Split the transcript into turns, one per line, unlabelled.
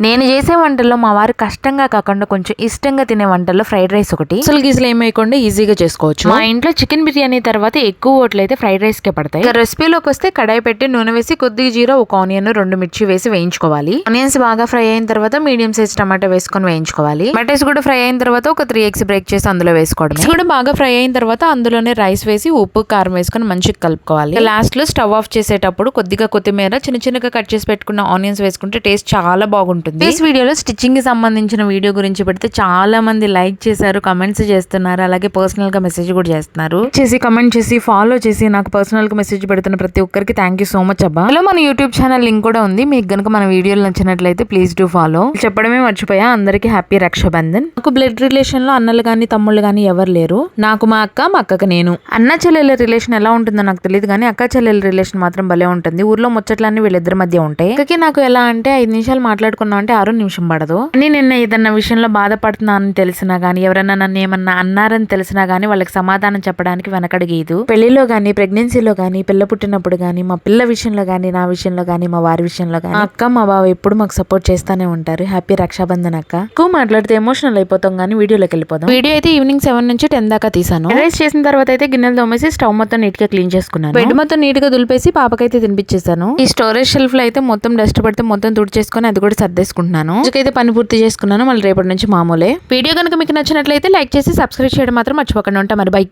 నేను చేసే వంటల్లో మా వారు కష్టంగా కాకుండా కొంచెం ఇష్టంగా తినే వంటల్లో ఫ్రైడ్ రైస్ ఒకటి. అసలు గీసలు ఏమైకుండా ఈజీగా చేసుకోవచ్చు. మా ఇంట్లో చికెన్ బిర్యానీ తర్వాత ఎక్కువ ఓట్లు అయితే ఫ్రైడ్ రైస్ కే పడతాయి. ఇక రెసిపీలోకి వస్తే కడాయి పెట్టి నూనె వేసి కొద్దిగా జీరా, ఒక ఆనియన్, 2 మిర్చి వేసి వేయించుకోవాలి. ఆనియన్స్ బాగా ఫ్రై అయిన తర్వాత మీడియం సైజ్ టమాటా వేసుకొని వేయించుకోవాలి. టమాటాస్ కూడా ఫ్రై అయిన తర్వాత ఒక 3 ఎగ్స్ బ్రేక్ చేసి అందులో వేసుకోవడం. కూడా బాగా ఫ్రై అయిన తర్వాత అందులోనే రైస్ వేసి ఉప్పు కారం వేసుకొని మంచిగా కలుపుకోవాలి. లాస్ట్ లో స్టవ్ ఆఫ్ చేసేటప్పుడు కొద్దిగా కొత్తిమీర, చిన్న చిన్నగా కట్ చేసి పెట్టుకున్న ఆనియన్స్ వేసుకుంటే టేస్ట్ చాలా బాగుంటుంది. ఈ వీడియోలో స్టిచ్చింగ్ కి సంబంధించిన వీడియో గురించి పెడితే చాలా మంది లైక్ చేశారు, కమెంట్స్ చేస్తున్నారు, అలాగే పర్సనల్ గా మెసేజ్ కూడా చేస్తున్నారు. కమెంట్ చేసి ఫాలో చేసి నాకు పర్సనల్ గా మెసేజ్ పెడుతున్న ప్రతి ఒక్కరికి థ్యాంక్ యూ సో మచ్ అబ్బా. ఇలా మన యూట్యూబ్ ఛానల్ లింక్ కూడా ఉంది, మీకు గనుక మన వీడియోలు నచ్చినట్లయితే ప్లీజ్ డూ ఫాలో. చెప్పడమే మర్చిపోయా, అందరికి హ్యాపీ రక్షాబంధన్. నాకు బ్లడ్ రిలేషన్ లో అన్నలు గాని తమ్ముళ్ళు గాని ఎవరు లేరు. నాకు మా అక్క, మా అక్కకి నేను. అన్న చెల్లెల రిలేషన్ ఎలా ఉంటుందో నాకు తెలియదు కానీ అక్క చెల్లెల రిలేషన్ మాత్రం భలే ఉంటుంది. ఊర్లో ముచ్చట్లన్నీ వీళ్ళిద్దరి మధ్య ఉంటాయి. అక్కకి నాకు ఎలా అంటే 5 నిమిషాలు మాట్లాడుకున్నాం అంటే 6 నిమిషం పడదు. నిన్న ఏదన్నా విషయంలో బాధపడుతున్నానని తెలిసినా గానీ, ఎవరైనా నన్ను ఏమన్నా అన్నారని తెలిసినా గానీ వాళ్ళకి సమాధానం చెప్పడానికి వెనకడిగేదు. పెళ్లిలో గానీ, ప్రెగ్నెన్సీలో గానీ, పిల్ల పుట్టినప్పుడు గానీ, మా పిల్ల విషయంలో గానీ, నా విషయంలో గానీ, మా వారి విషయంలో గానీ అక్క, మా బావ ఎప్పుడు మాకు సపోర్ట్ చేస్తానే ఉంటారు. హ్యాపీ రక్షాబంధన్ అక్క. ఎక్కువ మాట్లాడితే ఎమోషనల్ అయిపోతాం గానీ వీడియోలోకి వెళ్ళిపోతాం. వీడియో అయితే ఈవినింగ్ 7 నుంచి 10 దాకా తీసాను. రైస్ చేసిన తర్వాత అయితే గిన్నెలు తోమేసి స్టవ్ మొత్తం నీట్ గా క్లీన్ చేసుకున్నాను. బెడ్ మొత్తం నీట్ గా దులిపేసి పాపకైతే తినిపించేసాను. ఈ స్టోరేజ్ షెల్ఫ్ లో అయితే మొత్తం డస్ట్ పడితే మొత్తం తుడిచేసుకొని అది కూడా సర్దేసుకుంటున్నాను. అయితే పని పూర్తి చేసుకున్నాను. మళ్ళీ రేపటి నుంచి మామూలే. వీడియో కనుక మీకు నచ్చినట్లయితే లైక్ చేసి సబ్స్క్రైబ్ చేయడం మాత్రం మర్చిపోకండి. ఉంటా మరి, బై.